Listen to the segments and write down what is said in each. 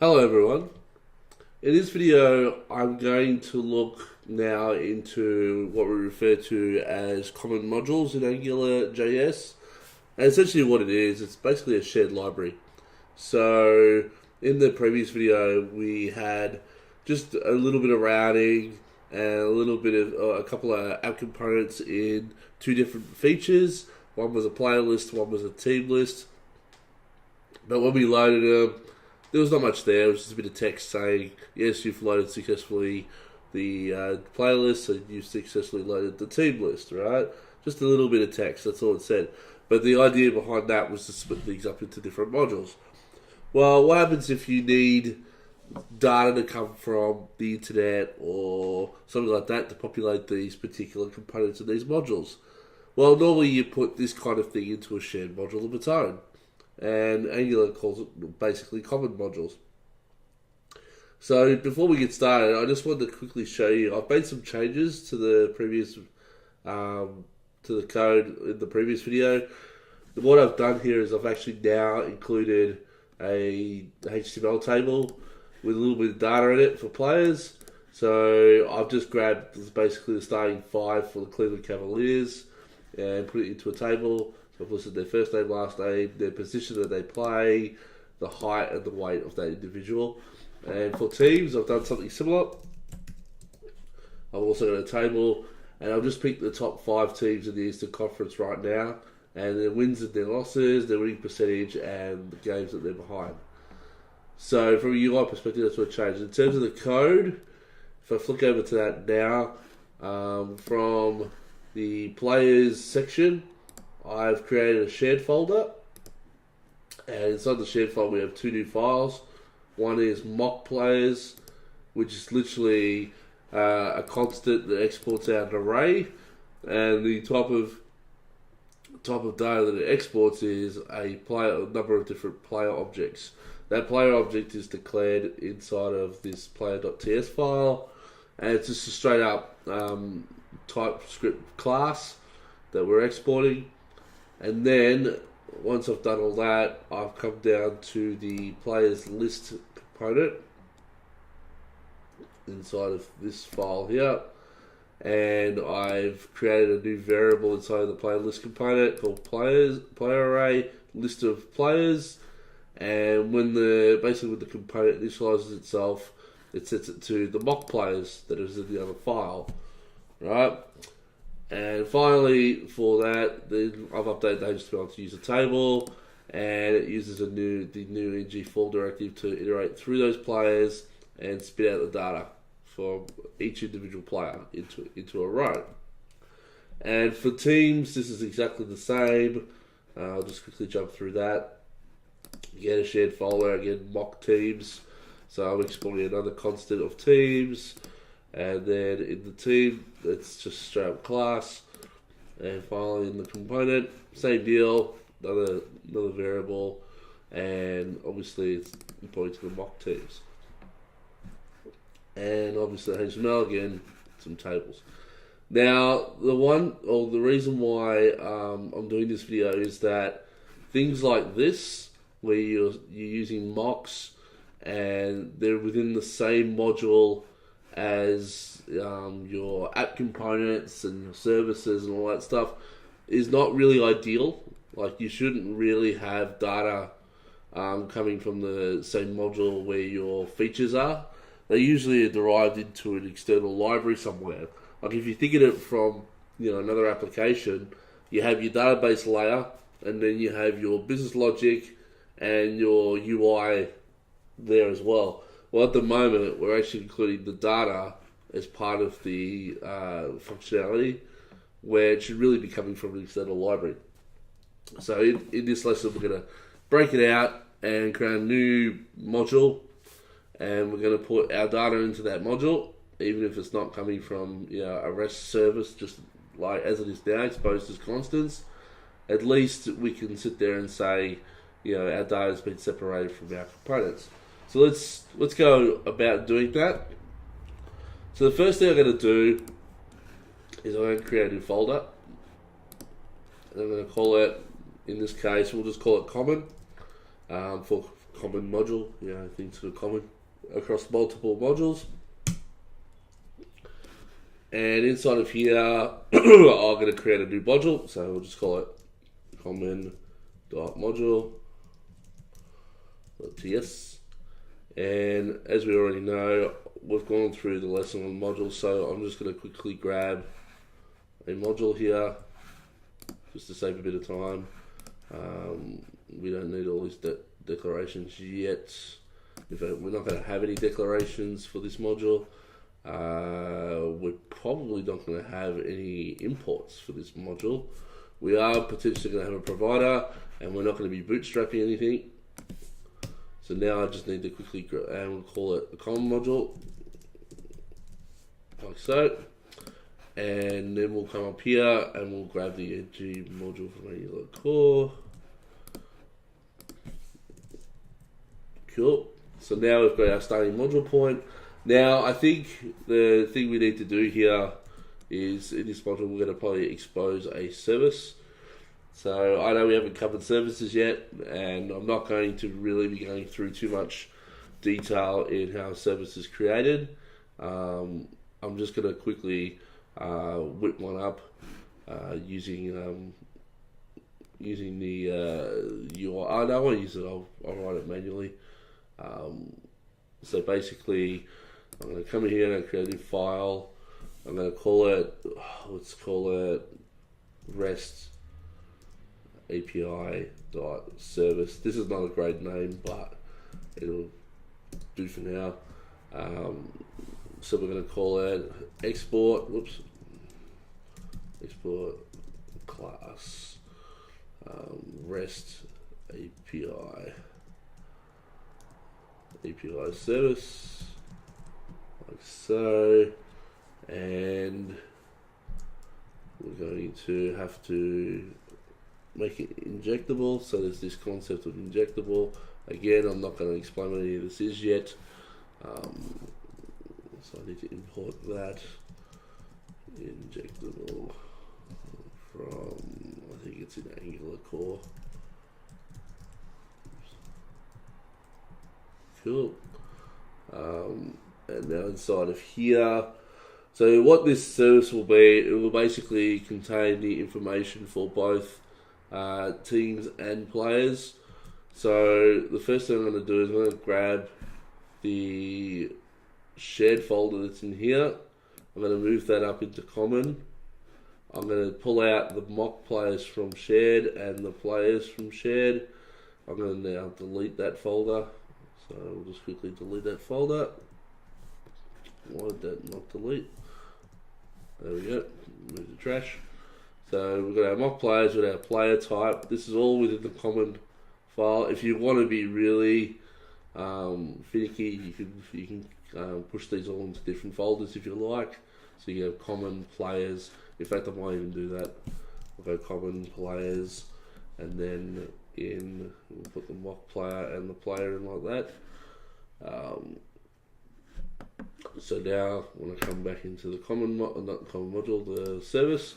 Hello everyone. In this video I'm going to look now into what we refer to as common modules in AngularJS. And essentially what it is, it's basically a shared library. So in the previous video we had just a little bit of routing and a little bit of a couple of app components in two different features. One was a player list, one was a team list. But when we loaded them, there was not much there. It was just a bit of text saying, yes, you've loaded successfully the playlist, and you've successfully loaded the team list, right? Just a little bit of text, that's all it said. But the idea behind that was to split things up into different modules. Well, what happens if you need data to come from the internet or something like that to populate these particular components of these modules? Well, normally you put this kind of thing into a shared module of its own. And Angular calls it basically common modules. So before we get started, I just wanted to quickly show you, I've made some changes to the previous, to the code in the previous video. What I've done here is I've actually now included a HTML table with a little bit of data in it for players. So I've just grabbed basically the starting five for the Cleveland Cavaliers and put it into a table. I've listed their first name, last name, their position that they play, the height and the weight of that individual. And for teams, I've done something similar. I've also got a table, and I've just picked the top 5 teams in the Eastern Conference right now, and their wins and their losses, their winning percentage, and the games that they're behind. So from a UI perspective, that's what changed. In terms of the code, if I flick over to that now, from the players section, I've created a shared folder, and inside the shared folder we have 2 new files. One is mock players, which is literally a constant that exports out an array, and the type of data that it exports is a number of different player objects. That player object is declared inside of this player.ts file, and it's just a straight up TypeScript class that we're exporting. And then, once I've done all that, I've come down to the players list component inside of this file here. And I've created a new variable inside of the player list component called player array, list of players. And when the component initializes itself, it sets it to the mock players that is in the other file, right? And finally, for that, then I've updated the HTML to use a table, and it uses the new ng-for directive to iterate through those players and spit out the data for each individual player into a row. And for teams, this is exactly the same. I'll just quickly jump through that. You get a shared folder, again, mock teams. So I'm exporting another constant of teams. And then in the team, it's just straight up class. And finally in the component, same deal, another variable, and obviously it's pointing to the mock teams. And obviously HTML again, some tables. Now the reason why I'm doing this video is that things like this, where you're using mocks and they're within the same module as your app components and your services and all that stuff, is not really ideal. Like, you shouldn't really have data coming from the same module where your features are. They usually are derived into an external library somewhere. Like, if you think of it from another application, you have your database layer, and then you have your business logic and your UI there as well. Well, at the moment, we're actually including the data as part of the functionality, where it should really be coming from an external library. So in this lesson, we're going to break it out and create a new module, and we're going to put our data into that module, even if it's not coming from a REST service, just like as it is now, exposed as constants. At least we can sit there and say, our data has been separated from our components. So let's go about doing that. So the first thing I'm going to do is I'm going to create a new folder. And I'm going to call it, in this case, we'll just call it common, for common module. Yeah, things that are common across multiple modules. And inside of here, I'm going to create a new module. So we'll just call it common.module.ts. And as we already know, we've gone through the lesson on modules. So I'm just going to quickly grab a module here just to save a bit of time. We don't need all these declarations yet. In fact, we're not going to have any declarations for this module. We're probably not going to have any imports for this module. We are potentially going to have a provider, and we're not going to be bootstrapping anything. So now I just need to quickly and we'll call it a common module, like so. And then we'll come up here and we'll grab the Angular module from Angular core. Cool. So now we've got our starting module point. Now I think the thing we need to do here is in this module we're going to probably expose a service. So I know we haven't covered services yet, and I'm not going to really be going through too much detail in how a service is created. I'm just going to quickly whip one up using the UI. No, I won't use it. I'll write it manually. So basically, I'm going to come in here and create a new file. I'm going to call it, let's call it REST API.service. This is not a great name, but it'll do for now. So we're going to call it export class REST API service, like so, and we're going to have to make it injectable. So there's this concept of injectable. Again, I'm not going to explain what any of this is yet. So I need to import that injectable from, I think it's in Angular core. Cool. And now inside of here, so what this service will be, it will basically contain the information for both teams and players. So the first thing I'm going to do is I'm going to grab the shared folder that's in here. I'm going to move that up into common. I'm going to pull out the mock players from shared and the players from shared. I'm going to now delete that folder. So we'll just quickly delete that folder. Why did that not delete? There we go. Move the trash. So we've got our mock players with our player type. This is all within the common file. If you want to be really finicky, you can push these all into different folders if you like. So you have common players. In fact, I might even do that. We'll go common players, and then we'll put the mock player and the player in like that. So now when I come back into the common module, the service,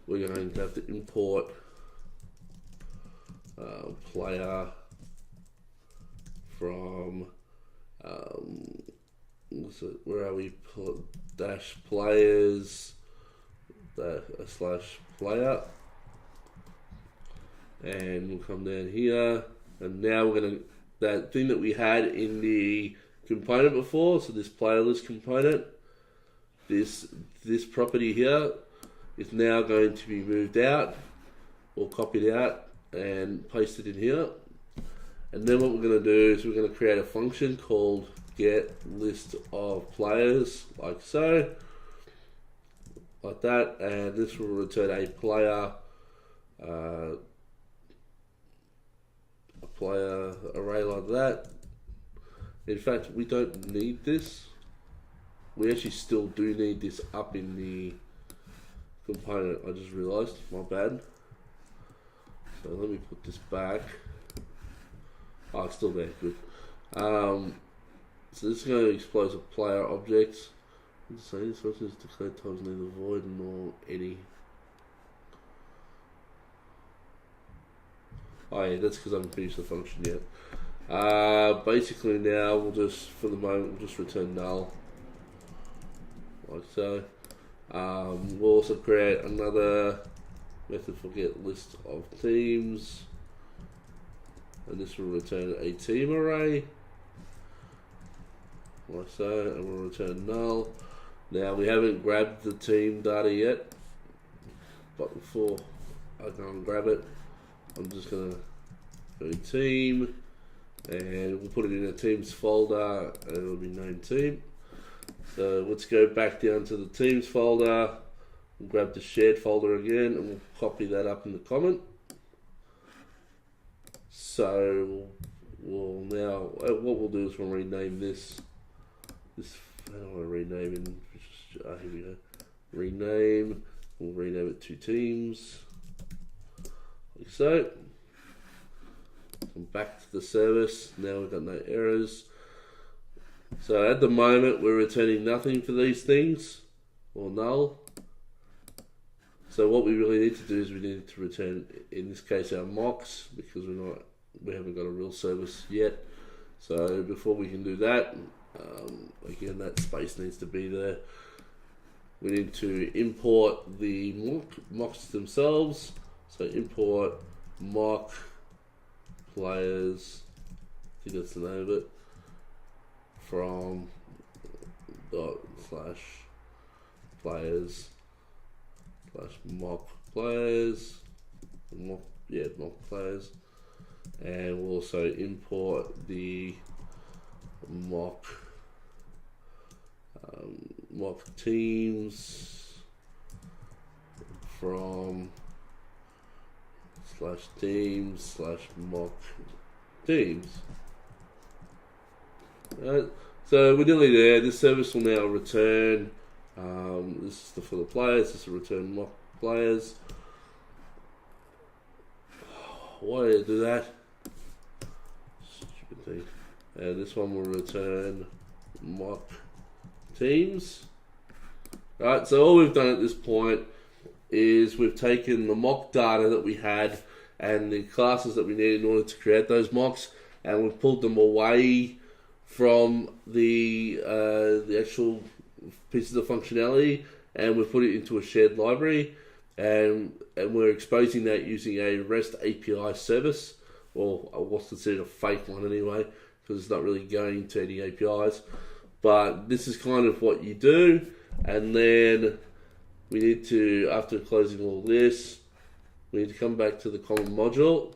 we're going to have to import player from where are we? Dash players slash player, and we'll come down here, and now we're going to, that thing that we had in the component before, so this player list component, this property here is now going to be moved out or copied out and pasted in here. And then what we're going to do is we're going to create a function called get list of players, like so, like that, and this will return a player array like that. In fact, we don't need this. We actually still do need this up in the component. I just realized, my bad. So let me put this back. Oh, it's still there, good. So this is going to expose a player object. So this function is declared times neither void nor any. Oh yeah, that's because I haven't finished the function yet. Basically now we'll just, for the moment, we'll just return null, like so. We'll also create another method for get list of teams, and this will return a team array, like so, and we'll return null. Now we haven't grabbed the team data yet, but before I go and grab it, I'm just gonna go team, and we'll put it in a teams folder, and it'll be named team. So let's go back down to the teams folder, and grab the shared folder again, and we'll copy that up in the comment. So we'll now, what we'll do is we'll rename this, I don't want to rename it, here we go, rename, we'll rename it to teams, like so. Come back to the service, now we've got no errors. So at the moment we're returning nothing for these things, or null. So what we really need to do is we need to return, in this case, our mocks, because we haven't got a real service yet. So before we can do that, again, that space needs to be there. We need to import the mocks themselves. So import mock players, I think that's the name of it, from /players /mock players, mock players, and we'll also import the mock teams from /teams/mock teams. So we're nearly there. This service will now return. This is for the players. This will return mock players. Why did I do that? Stupid thing. And this one will return mock teams. Right. So all we've done at this point is we've taken the mock data that we had and the classes that we need in order to create those mocks, and we've pulled them away from the actual pieces of functionality, and we've put it into a shared library, and we're exposing that using a REST API service, or what's considered a fake one anyway, because it's not really going to any APIs. But this is kind of what you do, and then we need to, after closing all this, we need to come back to the CommonModule.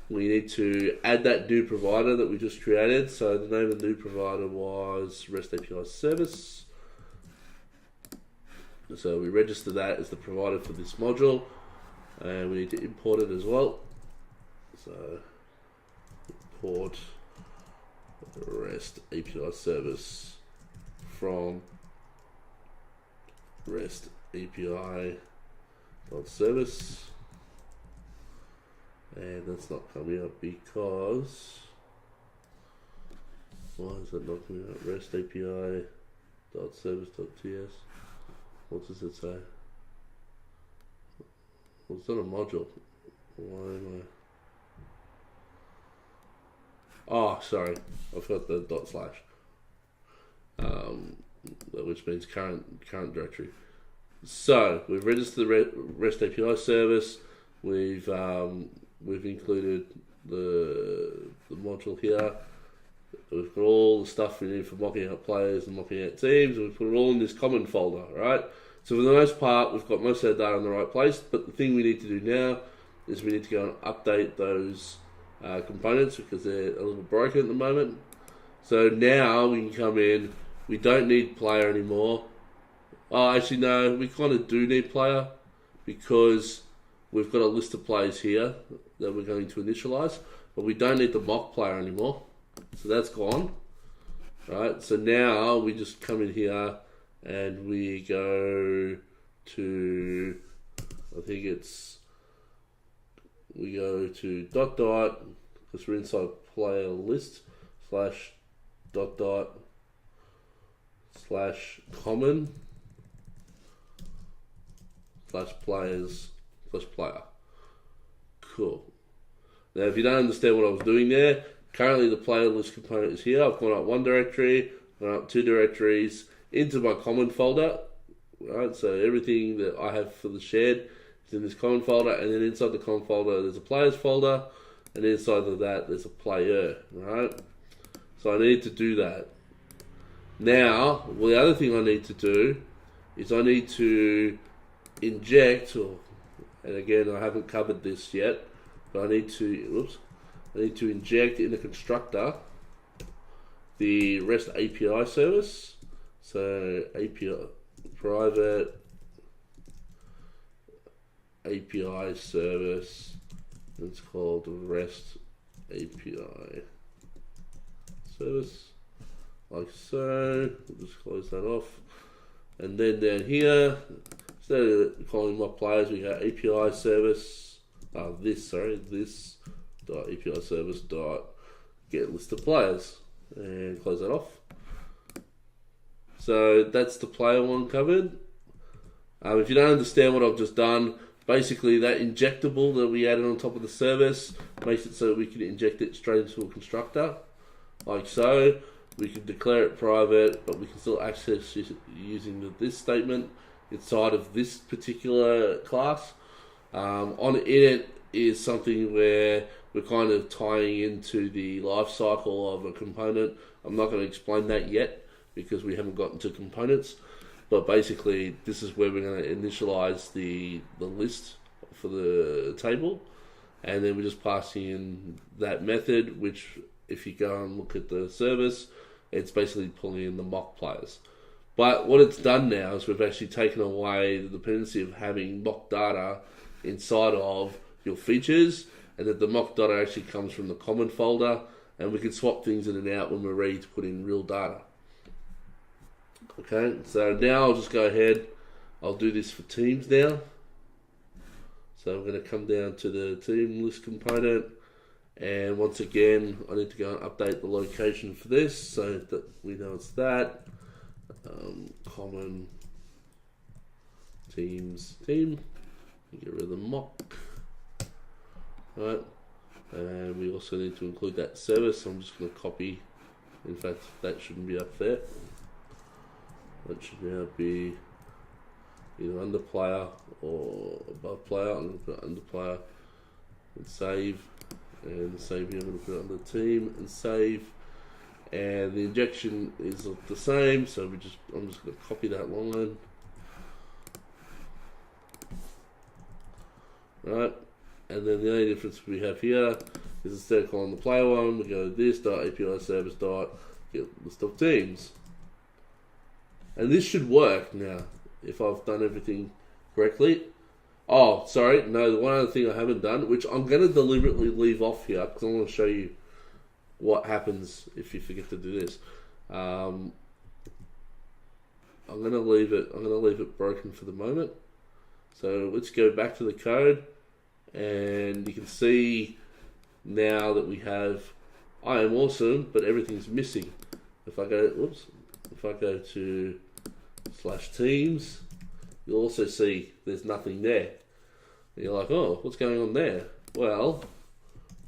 We need to add that new provider that we just created. So the name of the new provider was REST API Service. So we register that as the provider for this module, and we need to import it as well. So import REST API Service from REST API service, and that's not coming up because, why is that not coming up? REST API service.ts. What does it say? Well, it's not a module. Why am I? Oh, sorry, I forgot the / which means current directory. So we've registered the REST API service. We've included the module here. We've got all the stuff we need for mocking out players and mocking out teams, and we've put it all in this common folder, right? So for the most part, we've got most of our data in the right place, but the thing we need to do now is we need to go and update those components because they're a little broken at the moment. So now we can come in, we don't need player anymore. Oh, actually no, we kind of do need player because we've got a list of players here that we're going to initialize, but we don't need the mock player anymore. So that's gone, right? So now we just come in here and we go to, I think we go to ... because we're inside player list / ... /common / players / player. Cool. Now, if you don't understand what I was doing there, Currently the player list component is here. I've gone up one directory, gone up two directories, into my common folder, right? So everything that I have for the shared is in this common folder, and then inside the common folder there's a players folder, and inside of that there's a player, right? So I need to do that. Now, well, the other thing I need to do is I need to inject, and again I haven't covered this yet, but I need to inject in the constructor the REST API service. So API private API service, it's called REST API service, like so. We'll just close that off, and then down here, instead of calling my players, we got API service. This dot API service dot get list of players, and close that off. So that's the player one covered. If you don't understand what I've just done, basically that injectable that we added on top of the service makes it so that we can inject it straight into a constructor, like so. We can declare it private, but we can still access it using this statement inside of this particular class. On init is something where we're kind of tying into the life cycle of a component. I'm not going to explain that yet because we haven't gotten to components, but basically this is where we're going to initialize the list for the table, and then we're just passing in that method, which if you go and look at the service, it's basically pulling in the mock players. But what it's done now is we've actually taken away the dependency of having mock data inside of your features, and that the mock data actually comes from the common folder, and we can swap things in and out when we're ready to put in real data. Okay, so now I'll just go ahead, I'll do this for teams now. So I'm going to come down to the team list component, and once again I need to go and update the location for this so that we know it's that. Common teams team, get rid of the mock, right? And we also need to include that service, so I'm just going to copy. In fact, that shouldn't be up there. That should now be either under player or above player. I'm going to put it under player and save. And the same here, I'm going to put it under team and save. And the injection is the same, so I'm just going to copy that line. Right, and then the only difference we have here is instead of calling the player one, we go this dot API service dot get list of teams. And this should work now if I've done everything correctly. Oh, sorry, no, the one other thing I haven't done, which I'm going to deliberately leave off here because I want to show you what happens if you forget to do this. I'm going to leave it broken for the moment. So let's go back to the code, and you can see now that we have I am awesome, but everything's missing. If I go to /teams, you'll also see there's nothing there. And you're like, oh, what's going on there? Well,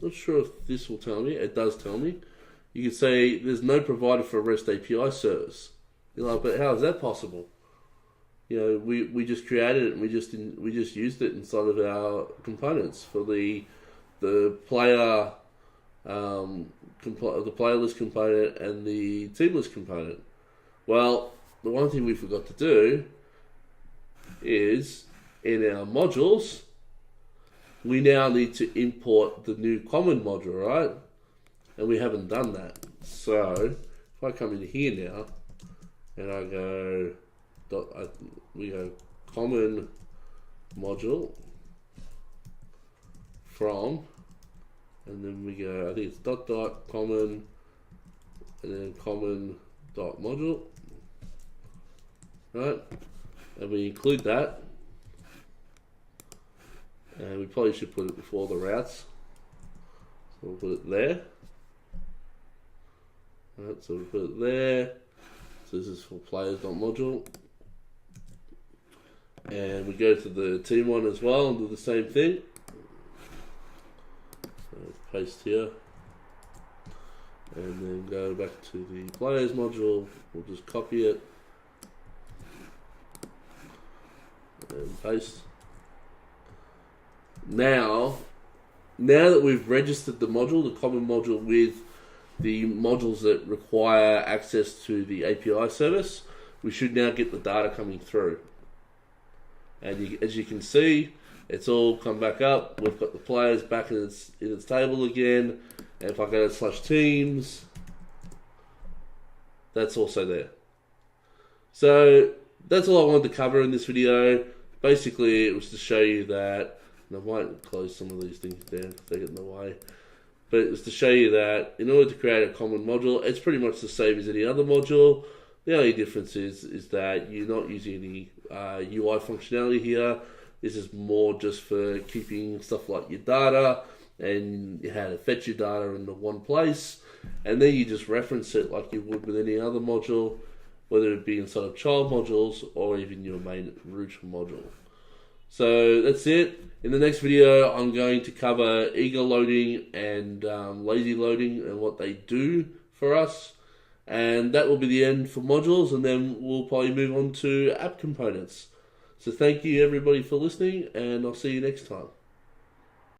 not sure if this will tell me. It does tell me. You can say there's no provider for a REST API service. You're like, but how is that possible? You know, we just created it and we just used it inside of our components for the player the player list component and the team list component. Well, the one thing we forgot to do is in our modules, we now need to import the new CommonModule, right? And we haven't done that. So if I come in here now and I go we go CommonModule from, and then we go, I think it's dot common, and then common dot module, right? And we include that, and we probably should put it before the routes, so we'll put it there. Right, so we put it there. So this is for players.module. And we go to the team one as well and do the same thing. So let's paste here. and then go back to the players module. We'll just copy it and paste. Now that we've registered the module, the common module, with the modules that require access to the API service, we should now get the data coming through. And as you can see, it's all come back up. We've got the players back in its table again. And if I go to /teams, that's also there. So that's all I wanted to cover in this video. Basically, it was to show you that, and I might close some of these things down if they get in the way. But it was to show you that in order to create a common module, it's pretty much the same as any other module. The only difference is that you're not using any UI functionality here. This is more just for keeping stuff like your data and how to fetch your data into one place. And then you just reference it like you would with any other module, whether it be inside of child modules or even your main root module. So that's it. In the next video, I'm going to cover eager loading and lazy loading and what they do for us. And that will be the end for modules, and then we'll probably move on to app components. So thank you everybody for listening, and I'll see you next time.